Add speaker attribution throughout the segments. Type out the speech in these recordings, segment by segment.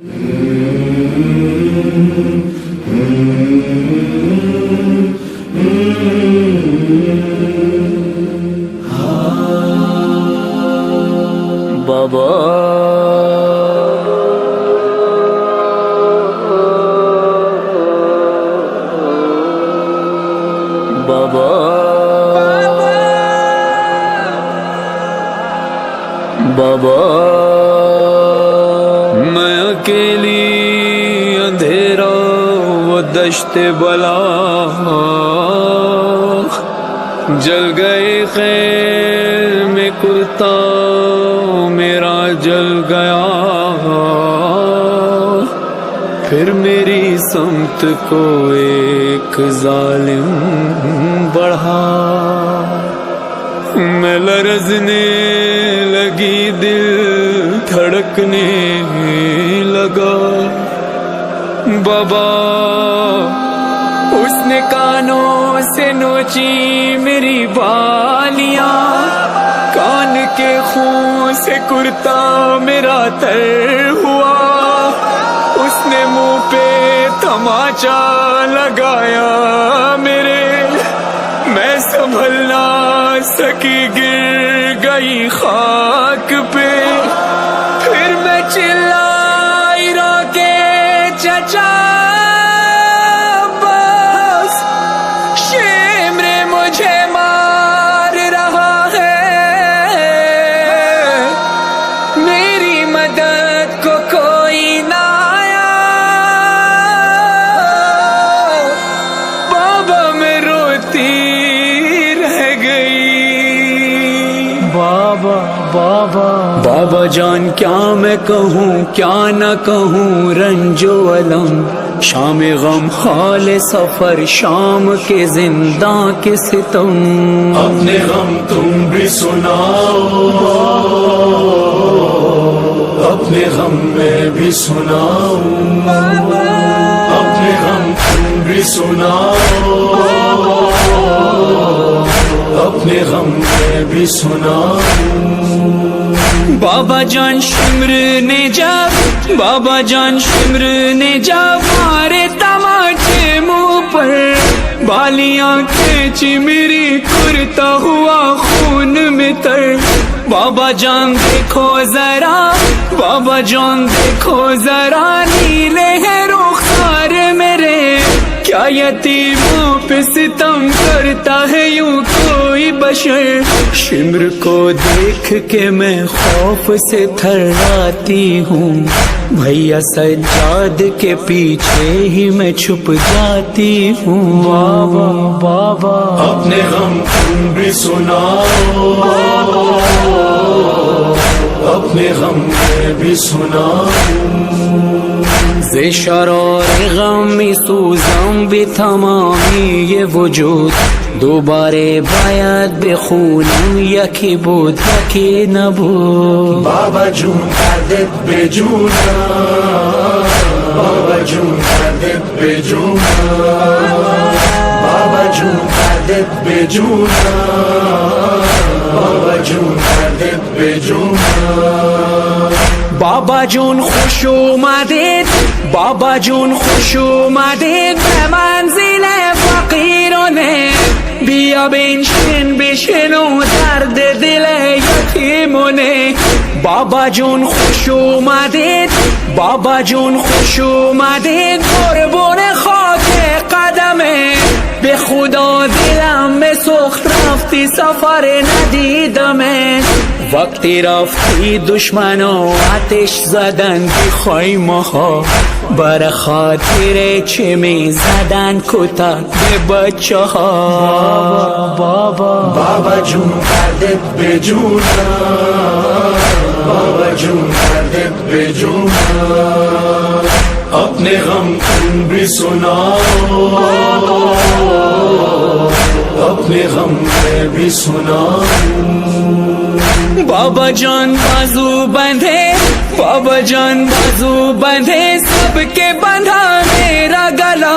Speaker 1: بابا بابا بابا میں اکیلی اندھیرا وہ دشت بلا جل گئے خیر میں کرتا میرا جل گیا پھر میری سمت کو ایک ظالم بڑھا میں لرزنے لگی دل دھڑکنے لگا بابا اس نے کانوں سے نوچی میری بالیاں کان کے خون سے کرتا میرا تر ہوا اس نے منہ پہ تماچا لگایا میرے میں سنبھل نہ سکی گر گئی خاک پہ پھر میں چلائی رو کے چچا بس شمر مجھے مار رہا ہے میری مدد کو کوئی نہ آیا بابا میں روتی بابا جان کیا میں کہوں کیا نہ کہوں رنج و علم شام غم حال سفر شام کے زنداں کے ستم
Speaker 2: اپنے غم تم بھی سناؤ اپنے غم میں بھی سناؤ اپنے غم تم بھی سناؤ اپنے غم میں بھی سناؤ
Speaker 1: بابا جان شمر نے جب بابا جان شمر نے جب مارے تماچے منہ پر بالیاں کھینچی میری کرتا ہوا خون میں تر بابا جان دیکھو ذرا بابا جان دیکھو ذرا نیلے ہیں رخسار میرے کیا یتیموں پہ ستم کرتا ہے یوں کوئی بشر شمر کو دیکھ کے میں خوف سے تھراتی ہوں بھیا سجاد کے پیچھے ہی میں چھپ جاتی ہوں بابا بابا
Speaker 2: اپنے غم تم بھی سناؤ اپنے غم میں بھی سناؤ
Speaker 1: ز شرار غمی سوزم بھی تمامی یہ وجود دوبارے باید بخونم یکی بود یکی نبود
Speaker 2: بابا جون دردت بے جونا بابا جون دردت بے جونا بابا جون دردت بے جونا بابا جون دردت بے جونا
Speaker 1: بابا جون خوش اومدید بابا جون خوش اومدید به منزل فقیرانه بیا بنشین بشنو درد دل یتیمونه بابا جون خوش اومدید بابا جون خوش اومدید قربون خاک قدمه به خدا دلم به سخت رفتی سفر ندیدمه وقتی رفتی دشمنا آتش زدن بی خیمه ها بر خاطر چه می زدن کتک به بچه ها
Speaker 2: بابا جون دردت بے جونا بابا جون دردت بے جونا اپنے غم تم بھی سناؤ اپنے غم میں بھی سناؤ
Speaker 1: بابا جان بازو بندھے بابا جان بازو بندھے سب کے بندھا میرا گلا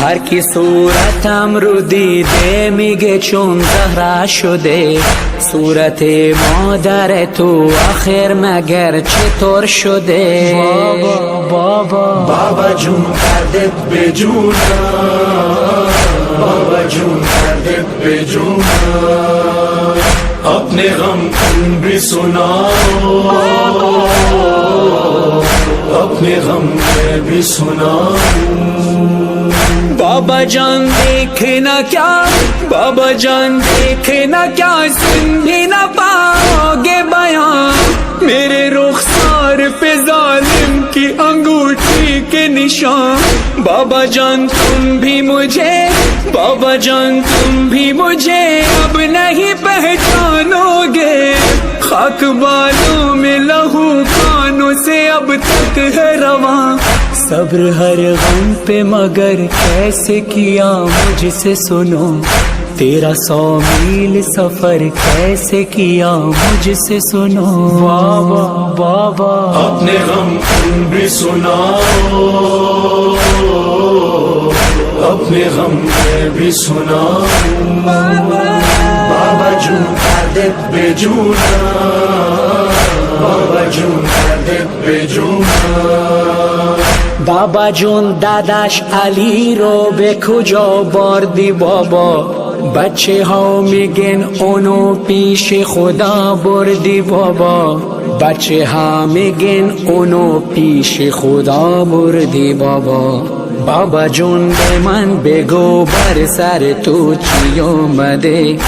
Speaker 1: هر کی صورتم رو دیده میگه چون زهره شده، صورت مادر تو آخر مگر چطور شده؟ بابا بابا
Speaker 2: بابا جون دردت به جونا، بابا جون دردت به جونا. اپنے غم تم بھی سناؤ، اپنے غم میں بھی سناؤں.
Speaker 1: بابا جان دیکھنا کیا، بابا جان دیکھنا کیا، سن بھی نہ پاؤ گے بیان میرے رخسار پہ ظالم کی انگوٹھی کے نشان. بابا جان تم بھی مجھے، بابا جان تم بھی مجھے اب نہیں پہچانو گے. خاک بالوں میں لہو کانوں سے اب تک ہے رواں. صبر ہر غم پہ مگر کیسے کیا مجھ سے سنو، تیرا 100 میل سفر کیسے کیا مجھ سے سنو. بابا بابا
Speaker 2: اپنے غم تم بھی سناؤ، اپنے غم میں بھی سناؤں. بابا جون دردت بے جونا، بابا جون دردت بے جونا.
Speaker 1: بابا جون داداش علی رو به کجا بردی بابا؟ بچه ها میگن اونو پیش خدا بردی بابا. بچه ها میگن اونو پیش خدا بردی بابا. بابا جون به من بگو بر سر تو چی اومده؟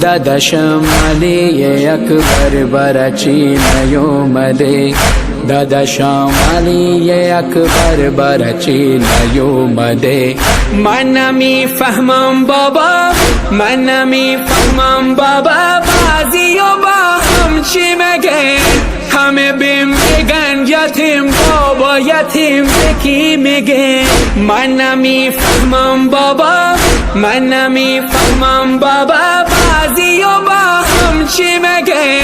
Speaker 1: داداشم علی اکبر برا چی نیومده؟ داداشم علی اکبر برا چی نیومده؟ من نمیفهمم بابا، من نمیفهمم بابا، بعضی و با هم چی مگه؟ همه بهم بگن یتیم بابا، یتیم به کی میگه؟ من نمیفهمم بابا، من نمیفهمم بابا، بعضی و با هم چی مگه؟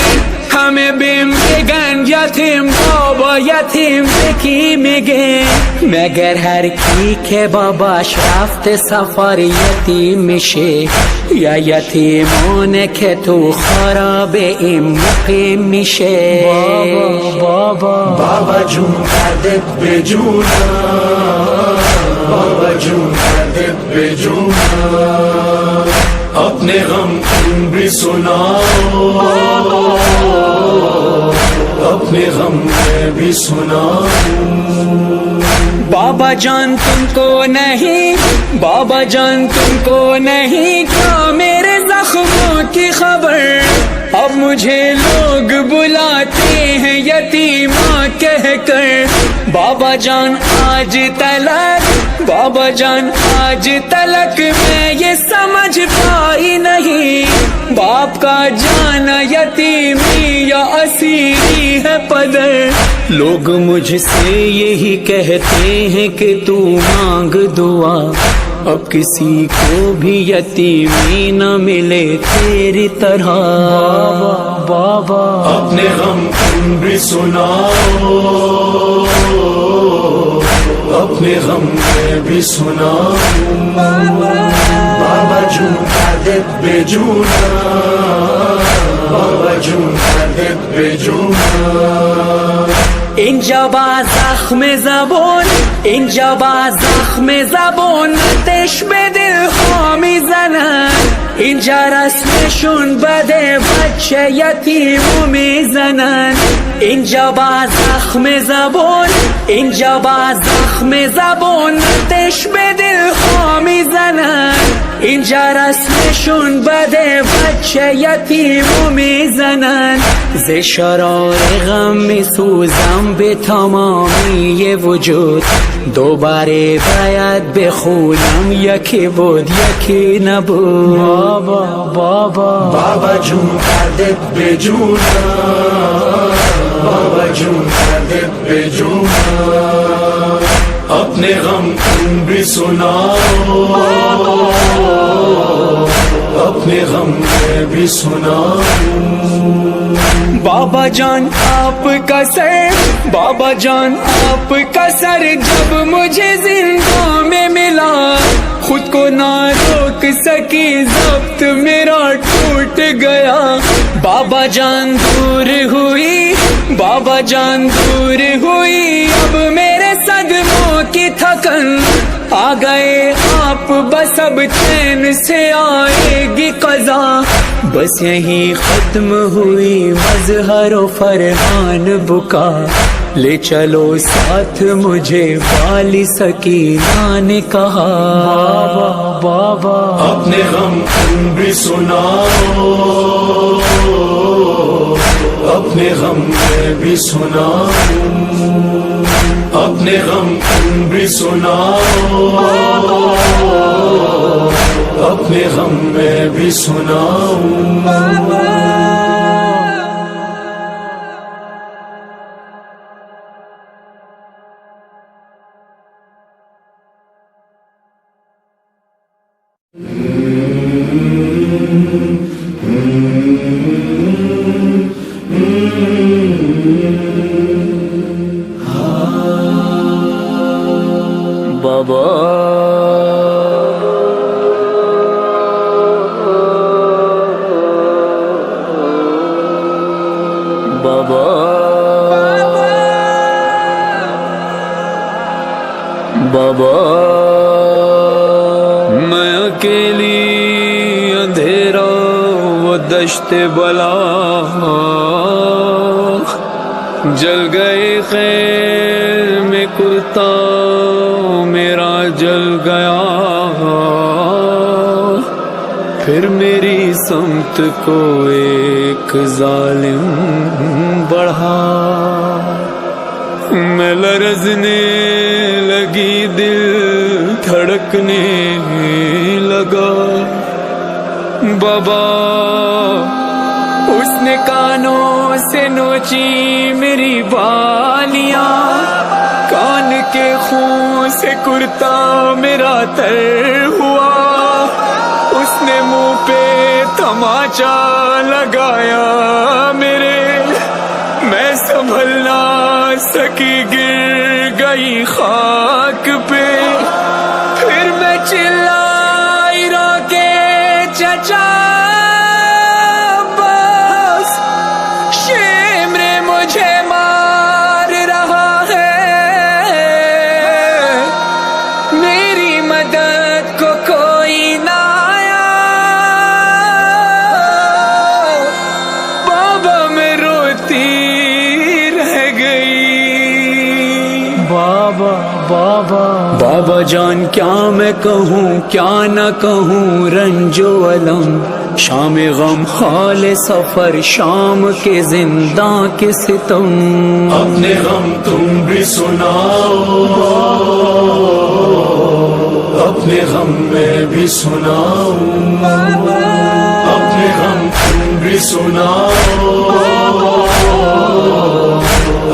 Speaker 1: همه بهم بگن یتیم بابا، یتیم به کی میگه؟ مگر هر کی که باباش رفته سفر یتیم میشه، یا یتیمونه که تو خراب این مقیم میشه؟ بابا
Speaker 2: بابا جون دردت بے جونا، بابا جون دردت بے جونا. اپنے غم تم بھی سناؤ، اپنے غم میں بھی سناؤں.
Speaker 1: بابا جان تم کو نہیں، بابا جان تم کو نہیں کیا میرے زخموں کی خبر؟ اب مجھے لوگ بلاتے ہیں یتیماں کہہ کر. بابا جان آج تلک، بابا جان آج تلک میں یہ سمجھ پائی نہیں، باپ کا جانا یتیمی یا اسیری ہے پدر. لوگ مجھ سے یہی کہتے ہیں کہ تو مانگ دعا، اب کسی کو بھی یتیمی نہ ملے تیری طرح. بابا بابا
Speaker 2: اپنے غم تم بھی سناؤ، اپنے اپنے غم میں بھی سناؤں بابا جون کا دل بے جونا بابا جون کا دل بے جونا
Speaker 1: اینجا با زخم زبون اینجا با زخم زبون آتش به دل ها میزنن اینجا رسمشون بده بچه یتیمو میزنن اینجا با زخم زبون اینجا با زخم زبون آتش به دل ها میزنن اینجا رسمشون بده بچه یتیمو میزنن ز شرار غم میسوزم به تمامی وجود دوباره باید بخونم یکی بود یکی نبود
Speaker 2: بابا جون کردت به جونا بابا جون کردت به جونا اپنے غم تم بھی سناؤ اپنے غم میں بھی سناؤ
Speaker 1: بابا جان آپ کا سر بابا جان آپ کا سر جب مجھے زندہ میں ملا خود کو نہ روک سکی ضبط میرا ٹوٹ گیا بابا جان دور ہوئی بابا جان دور ہوئی اب میرے صدموں کی تھکن آ گئے آپ بس اب چین سے آئے گی قضا بس یہی ختم ہوئی مظہر و فرحان بکا لے چلو ساتھ مجھے والی سکینہ نے کہا بابا
Speaker 2: اپنے غم تم بھی سناؤ اپنے غم میں بھی سناؤ اپنے غم تم بھی سناؤ اپنے غم میں بھی سناؤ
Speaker 1: بابا بابا بابا میں اکیلی اندھیرا وہ دشت بلا جل گئے خیر میں کرتا میرا جل گیا پھر میری سمت کو ایک ظالم بڑھا میں لرزنے لگی دل دھڑکنے لگا بابا اس نے کانوں سے نوچی میری بالیاں کان کے خون سے کرتا میرا تر ہوا اس نے منہ پہ تماچا لگایا میرے میں سنبھل نہ سکی گر گئی خاک پہ پھر میں چلائی رو کے چچا بس شمر مجھے مار رہا ہے میری مدد کو کوئی نہ آیا بابا میں روتی رہ گئی بابا جان کیا میں کہوں کیا نہ کہوں رنج و علم شام غم حال سفر شام کے زنداں کے ستم
Speaker 2: اپنے غم تم بھی سناؤ اپنے غم میں بھی سناؤ اپنے غم تم بھی سناؤ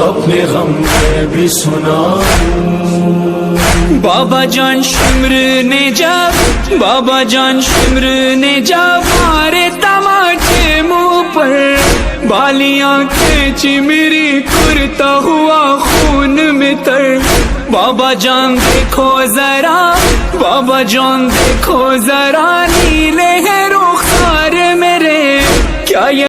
Speaker 2: اپنے غم میں بھی سناؤ
Speaker 1: بابا جان شمر نے جب بابا جان شمر نے جب مارے تماچے منہ پر بالیاں کھینچی میری کرتا ہوا خون میں تر بابا جان دیکھو ذرا بابا جان دیکھو ذرا نیلے ہیں رخسار میرے کیا